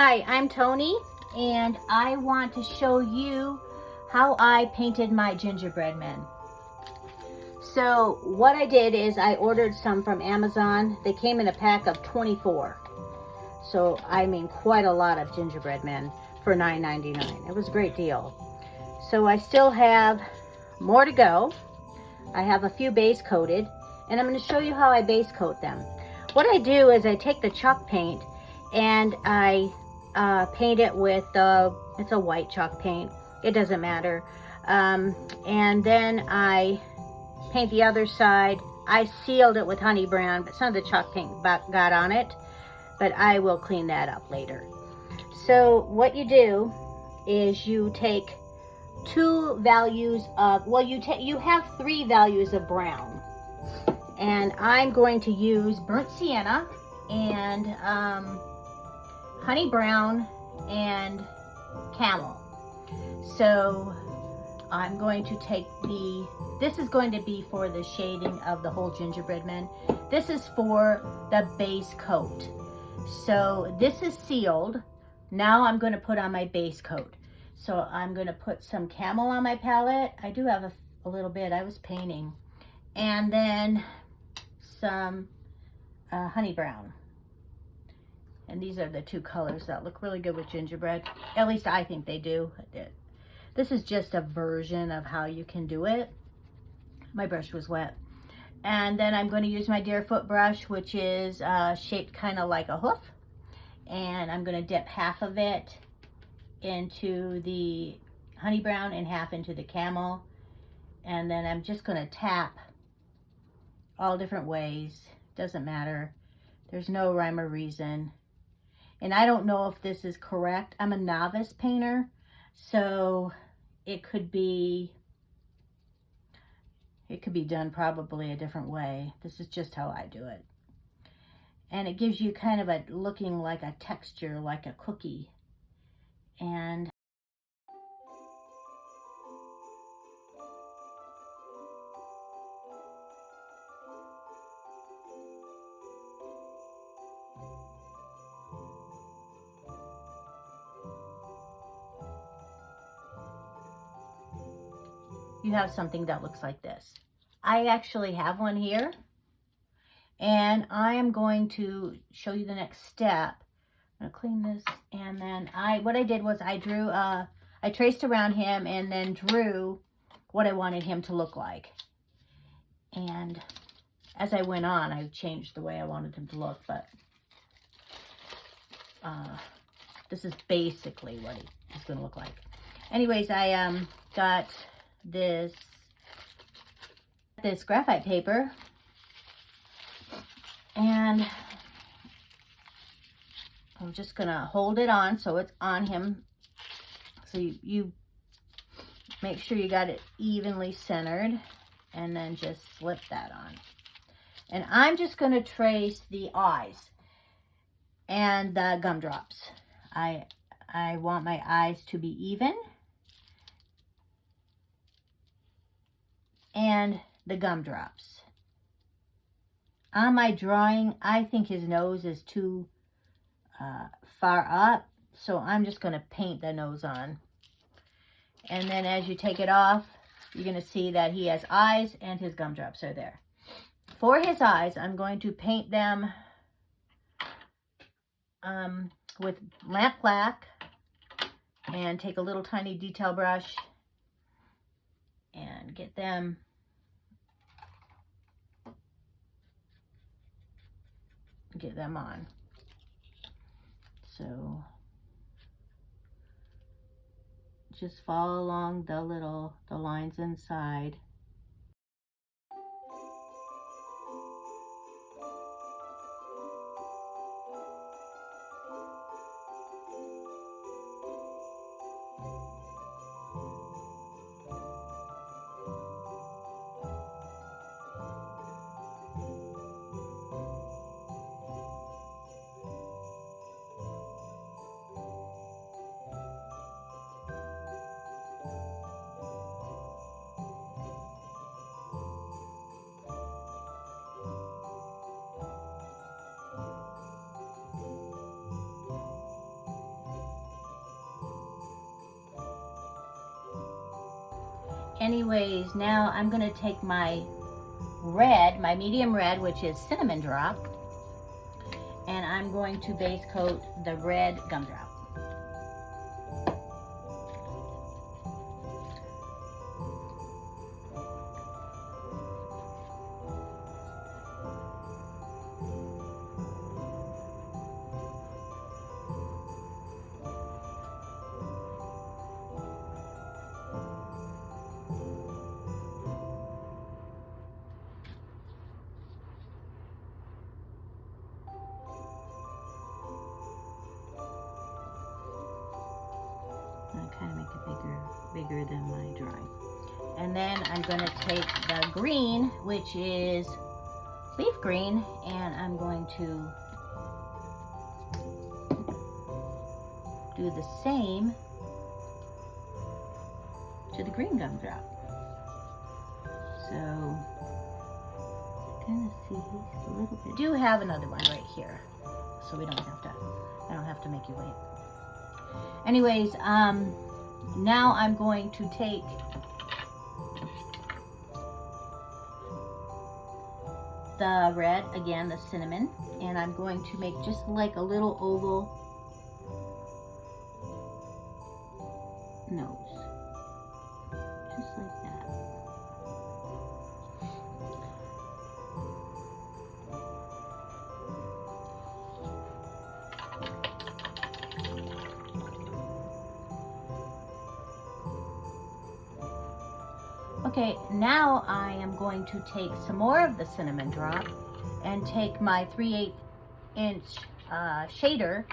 Hi, I'm Tony, and I want to show you how I painted my gingerbread men. So what I did is I ordered some from Amazon. They came in a pack of 24. So I mean quite a lot of gingerbread men for $9.99. It was a great deal. So I still have more to go. I have a few base coated, and I'm going to show you how I base coat them. What I do is I take the chalk paint and I paint it with, it's a white chalk paint. It doesn't matter. And then I paint the other side. I sealed it with honey brown, but some of the chalk paint got on it, but I will clean that up later. So what you do is you take two values of, well, you have three values of brown, and I'm going to use burnt sienna and honey brown and camel. So I'm going to take this is going to be for the shading of the whole gingerbread man. This is for the base coat. So this is sealed. Now I'm going to put on my base coat. So I'm going to put some camel on my palette. I do have a little bit. I was painting. And then some honey brown. And these are the two colors that look really good with gingerbread. At least I think they do. This is just a version of how you can do it. My brush was wet. And then I'm going to use my deerfoot brush, which is shaped kind of like a hoof. And I'm going to dip half of it into the honey brown and half into the camel. And then I'm just going to tap all different ways. Doesn't matter. There's no rhyme or reason. And I don't know if this is correct. I'm a novice painter, so it could be done probably a different way. This is just how I do it. And it gives you kind of a looking like a texture, like a cookie. And you have something that looks like this. I actually have one here, and I am going to show you the next step. I'm gonna clean this, and then what I did was I drew, I traced around him and then drew what I wanted him to look like. And as I went on, I changed the way I wanted him to look, but this is basically what he's gonna look like. Anyways, I got this graphite paper, and I'm just gonna hold it on so it's on him. So you make sure you got it evenly centered, and then just slip that on. And I'm just gonna trace the eyes and the gumdrops. I want my eyes to be even, and the gumdrops. On my drawing, I think his nose is too far up, so I'm just going to paint the nose on. And then as you take it off, you're going to see that he has eyes and his gumdrops are there. For his eyes, I'm going to paint them with lamp black, and take a little tiny detail brush and get them on. So just follow along the lines inside. anyways, now I'm gonna take my red, my medium red, which is cinnamon drop, and I'm going to base coat the red gumdrop. Kind of make it bigger than my drawing. And then I'm going to take the green, which is leaf green, and I'm going to do the same to the green gumdrop. So kind of see a little bit. I do have another one right here, so we don't have to. I don't have to make you wait. Anyways, now I'm going to take the red, again, the cinnamon, and I'm going to make just like a little oval nose, just like that. Okay, now I am going to take some more of the cinnamon drop and take my 3/8 inch shader,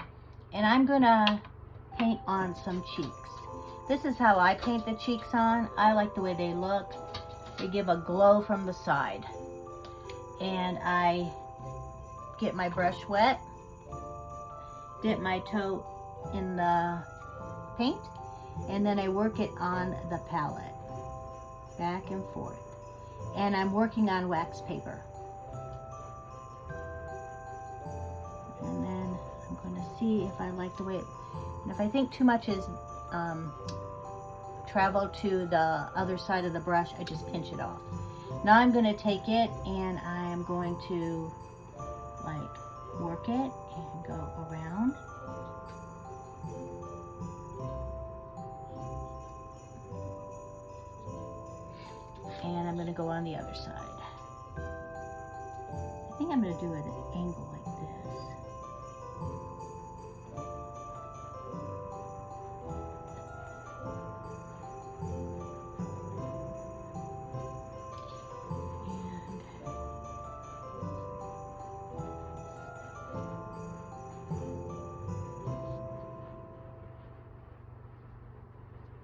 and I'm gonna paint on some cheeks. This is how I paint the cheeks on. I like the way they look. They give a glow from the side. And I get my brush wet, dip my toe in the paint, and then I work it on the palette. Back and forth. And I'm working on wax paper. And then I'm going to see if I like the way it, and if I think too much is traveled to the other side of the brush, I just pinch it off. Now I'm going to take it and I am going to like work it and go around. And I'm going to go on the other side. I think I'm going to do it at an angle like this.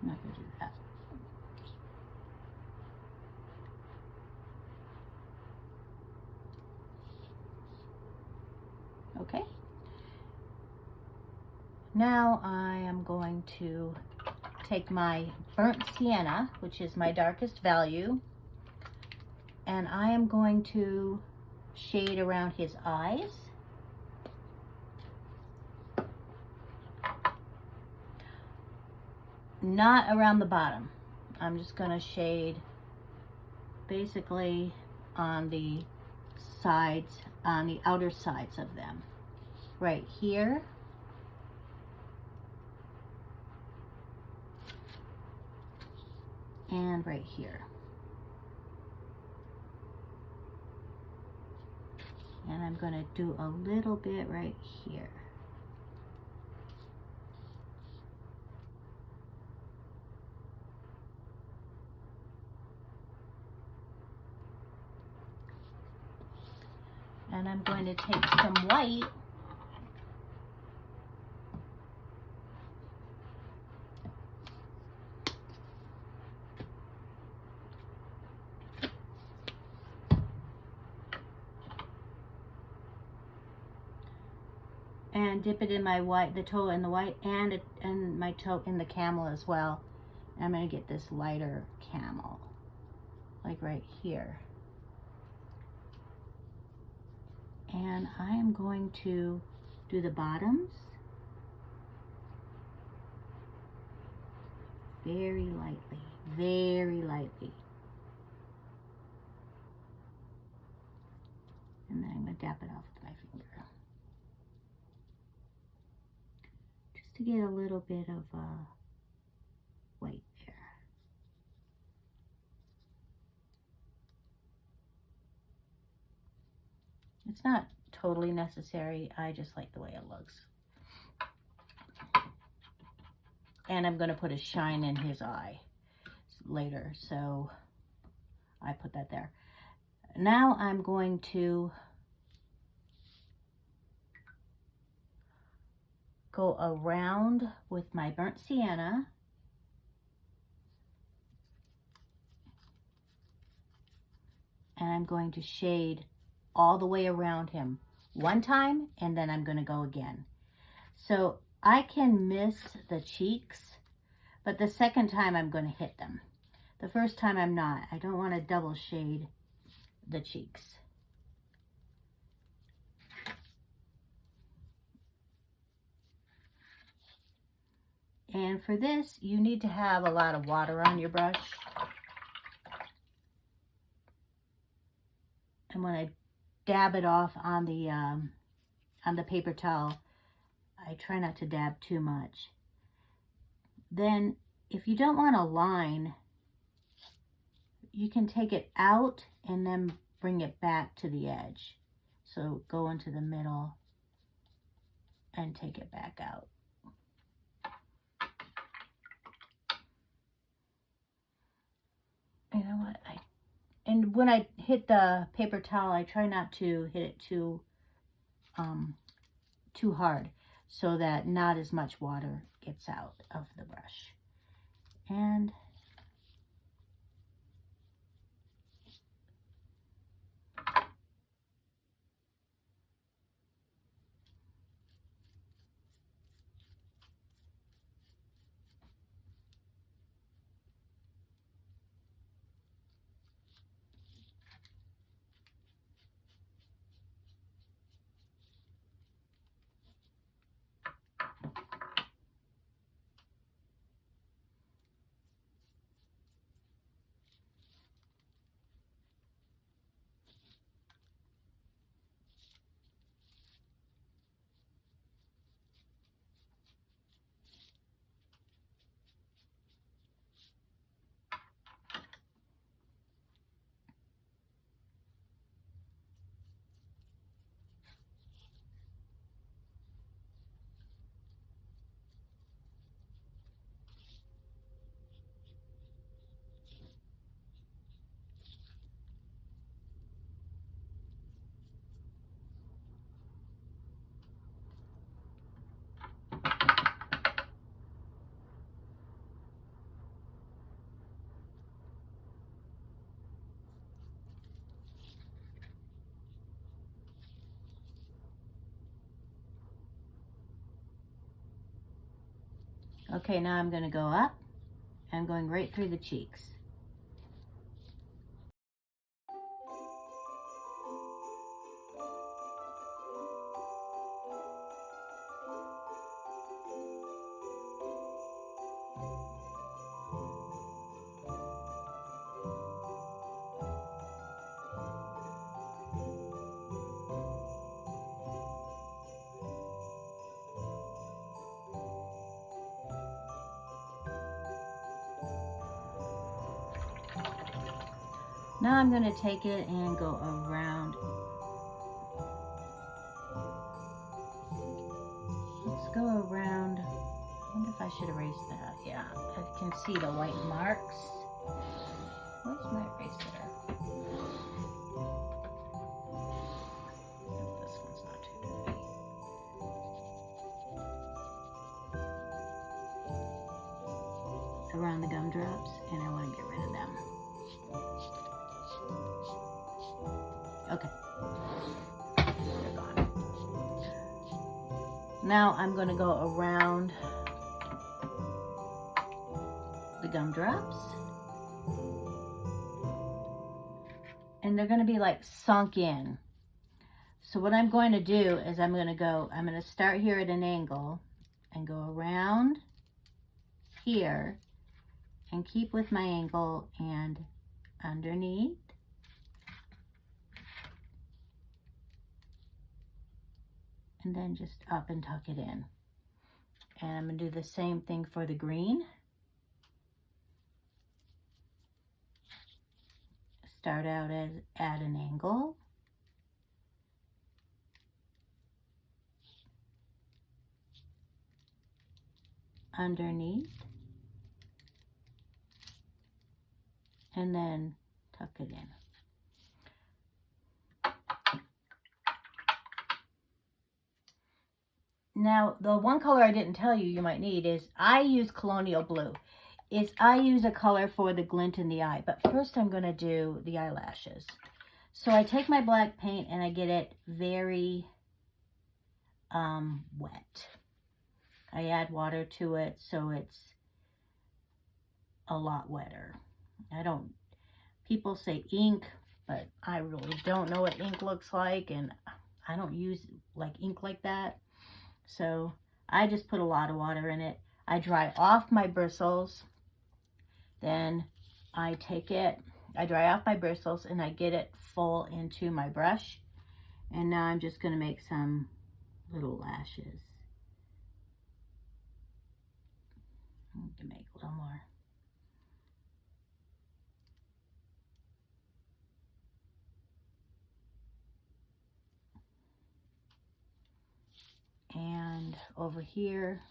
I'm not going to do that. Okay. Now I am going to take my burnt sienna, which is my darkest value, and I am going to shade around his eyes. Not around the bottom. I'm just going to shade basically on the sides, on the outer sides of them. Right here. And right here. And I'm going to do a little bit right here. And I'm going to take some white and dip it in my white, the toe in the white, and my toe in the camel as well. And I'm going to get this lighter camel, like right here. And I am going to do the bottoms. very lightly, very lightly. And then I'm going to dab it off with my finger. Just to get a little bit of white there. It's not totally necessary. I just like the way it looks. And I'm going to put a shine in his eye later, so I put that there. Now I'm going to go around with my burnt sienna. And I'm going to shade all the way around him one time, and then I'm going to go again. So I can miss the cheeks, but the second time I'm going to hit them. The first time I'm not. I don't want to double shade the cheeks. And for this, you need to have a lot of water on your brush. And when I dab it off on the paper towel, I try not to dab too much. Then, if you don't want a line, you can take it out and then bring it back to the edge. So go into the middle and take it back out. You know what? And when I hit the paper towel, I try not to hit it too hard, so that not as much water gets out of the brush. And okay, now I'm going to go up. I'm going right through the cheeks. Now I'm going to take it and go around. Let's go around. I wonder if I should erase that. Yeah, I can see the white marks. Where's my eraser? This one's not too dirty. Around the gumdrops, and I want to get rid of them. Okay, they're gone. Now I'm going to go around the gumdrops, and they're going to be like sunk in. So what I'm going to do is I'm going to start here at an angle and go around here and keep with my angle and underneath. And then just up and tuck it in. And I'm going to do the same thing for the green. Start out at an angle. Underneath. And then tuck it in. Now, the one color I didn't tell you might need is I use Colonial Blue. I use a color for the glint in the eye, but first I'm going to do the eyelashes. So I take my black paint and I get it very wet. I add water to it so it's a lot wetter. People say ink, but I really don't know what ink looks like, and I don't use like ink like that. So I just put a lot of water in it. I dry off my bristles. Then I dry off my bristles and I get it full into my brush. And now I'm just going to make some little lashes. I need to make a little more. And over here,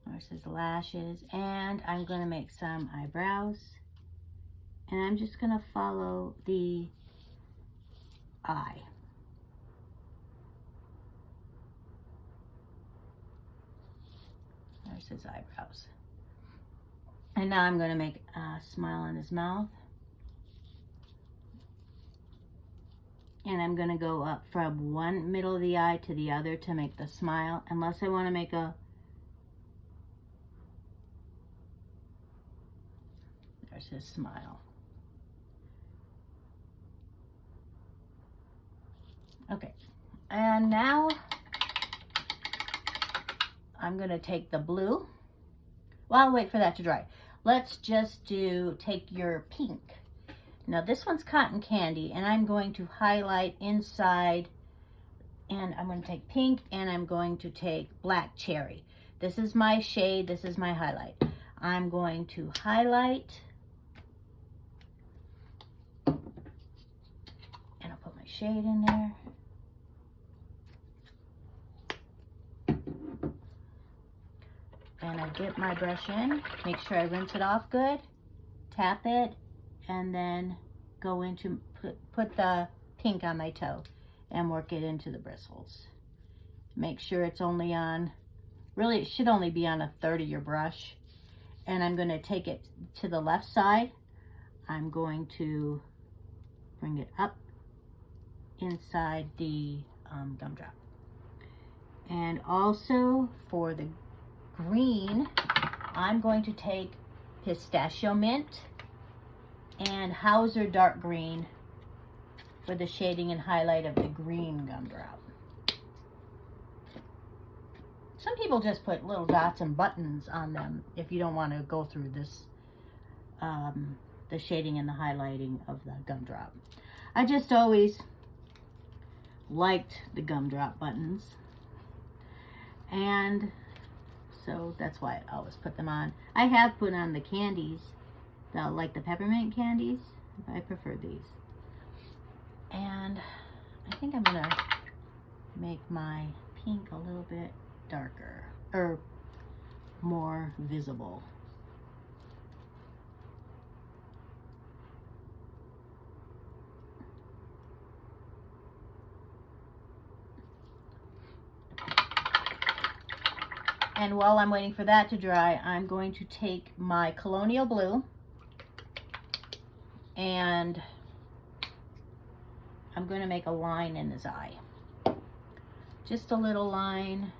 there's his lashes, and I'm going to make some eyebrows. And I'm just going to follow the eye. There's his eyebrows. And now I'm going to make a smile on his mouth. And I'm going to go up from one middle of the eye to the other to make the smile, unless I want to make a... There's his smile. Okay, and now I'm going to take the blue. Well, I'll wait for that to dry. Let's just take your pink. Now this one's cotton candy, and I'm going to highlight inside, and I'm going to take pink, and I'm going to take black cherry. This is my shade, this is my highlight. I'm going to highlight, and I'll put my shade in there. And I dip my brush in, make sure I rinse it off good, tap it, and then go into, put the pink on my toe and work it into the bristles. Make sure it's only on, really it should only be on a third of your brush. And I'm going to take it to the left side. I'm going to bring it up inside the gumdrop. And also for the green, I'm going to take Pistachio Mint and Hauser Dark Green for the shading and highlight of the green gumdrop. Some people just put little dots and buttons on them if you don't want to go through this, the shading and the highlighting of the gumdrop. I just always liked the gumdrop buttons, and so that's why I always put them on. I have put on the candies, like the peppermint candies. I prefer these. And I think I'm gonna make my pink a little bit darker, or more visible. And while I'm waiting for that to dry, I'm going to take my Colonial Blue and I'm going to make a line in his eye. just a little line.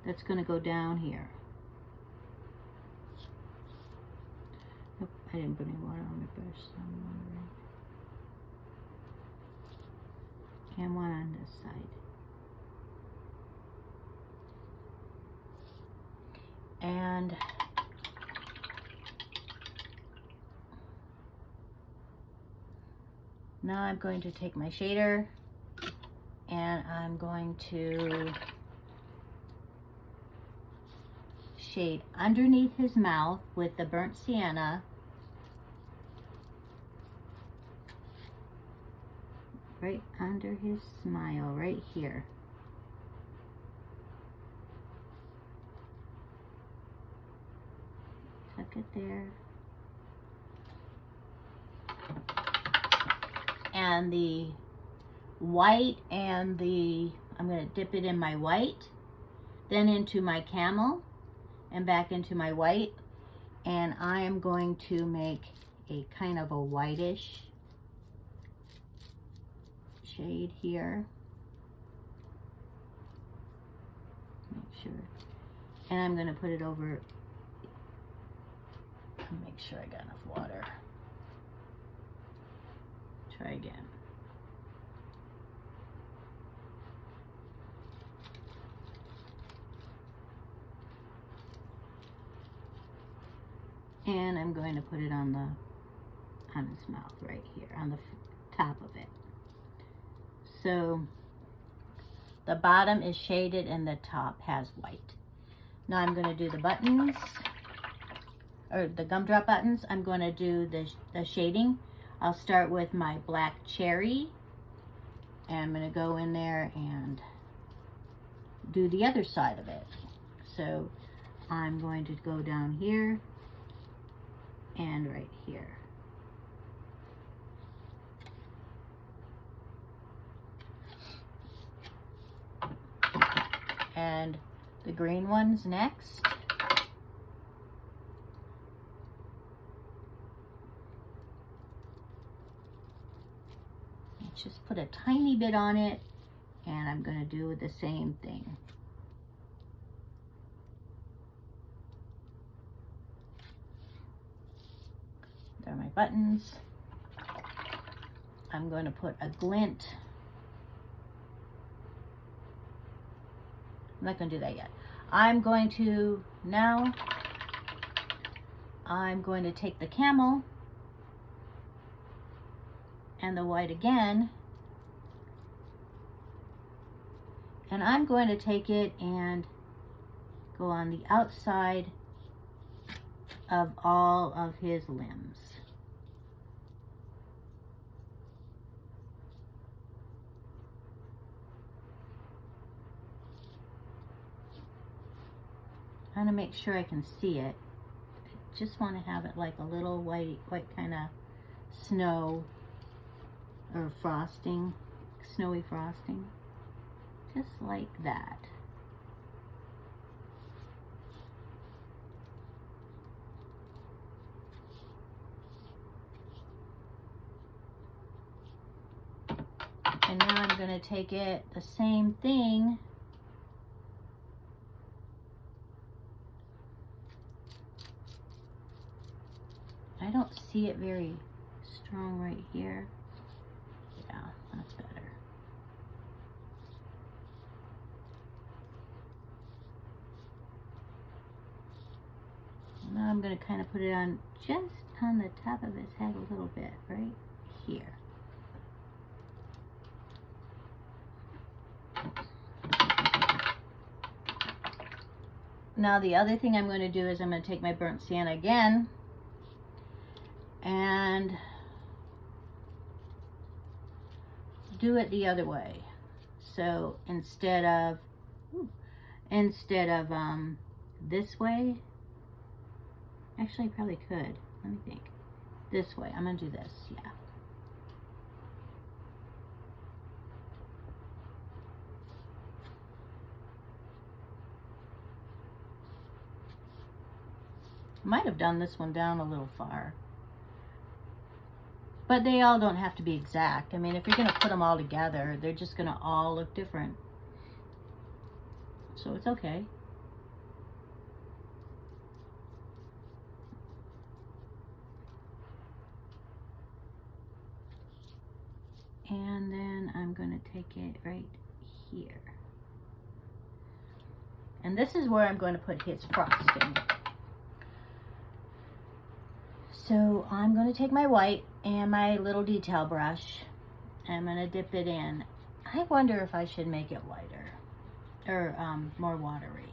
That's going to go down here. Nope, I didn't put any water on my brush. So I'm wondering. And one on this side. And now I'm going to take my shader and I'm going to shade underneath his mouth with the burnt sienna. Right under his smile, right here. Tuck it there. And the white and the, I'm going to dip it in my white, then into my camel, and back into my white. And I am going to make a kind of a whitish shade here. Make sure. And I'm going to put it over. Make sure I got enough water. Try again. And I'm going to put it on his mouth right here, on the top of it. So the bottom is shaded and the top has white. Now I'm going to do the buttons, or the gumdrop buttons. I'm going to do the shading. I'll start with my black cherry, and I'm going to go in there and do the other side of it. So I'm going to go down here and right here. And the green one's next. Just put a tiny bit on it, and I'm going to do the same thing. There are my buttons. I'm going to put a glint. I'm not going to do that yet. I'm going to take the camel and the white again, and I'm going to take it and go on the outside of all of his limbs. I'm going to make sure I can see it. I just want to have it like a little white kind of snow or frosting, snowy frosting, just like that. And now I'm going to take it, the same thing, I don't see it very strong right here. Yeah, that's better. Now I'm going to kind of put it on just on the top of his head a little bit, right here. Now the other thing I'm going to do is I'm going to take my burnt sienna again and do it the other way. So instead of this way, actually I probably could, let me think, this way, I'm going to do this, yeah. Might have done this one down a little far. But they all don't have to be exact. I mean, if you're going to put them all together, they're just going to all look different. So it's okay. And then I'm going to take it right here. And this is where I'm going to put his frosting. So I'm going to take my white and my little detail brush. I'm going to dip it in. I wonder if I should make it lighter or more watery.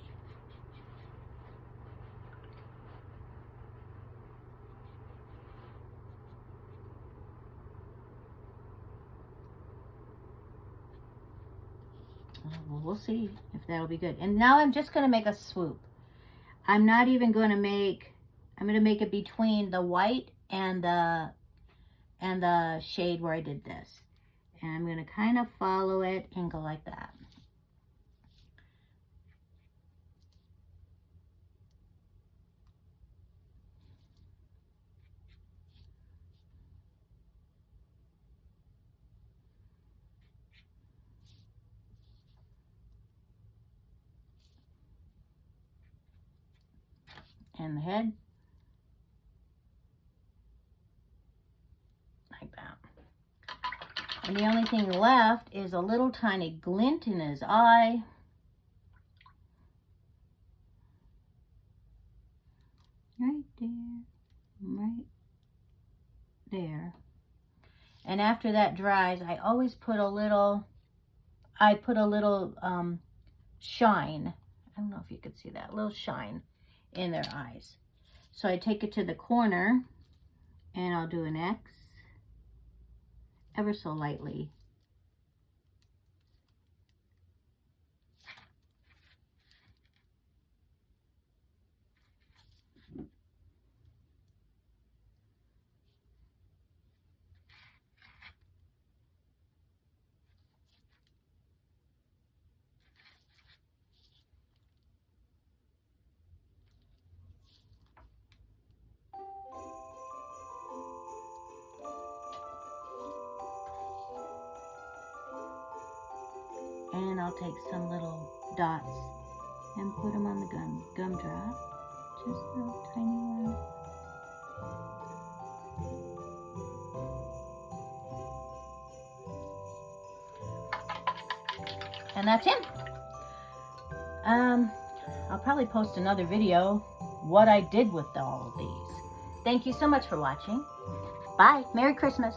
Well, we'll see if that'll be good. And now I'm just going to make a swoop. I'm not even going to make, I'm going to make it between the white and the shade where I did this. And I'm going to kind of follow it and go like that. And the head. Like that. And the only thing left is a little tiny glint in his eye. Right there. Right there. And after that dries, I always put a little, shine. I don't know if you could see that, a little shine in their eyes. So I take it to the corner and I'll do an X ever so lightly. And I'll take some little dots and put them on the gumdrop. Just a tiny one. And that's it. I'll probably post another video what I did with all of these. Thank you so much for watching. Bye. Merry Christmas.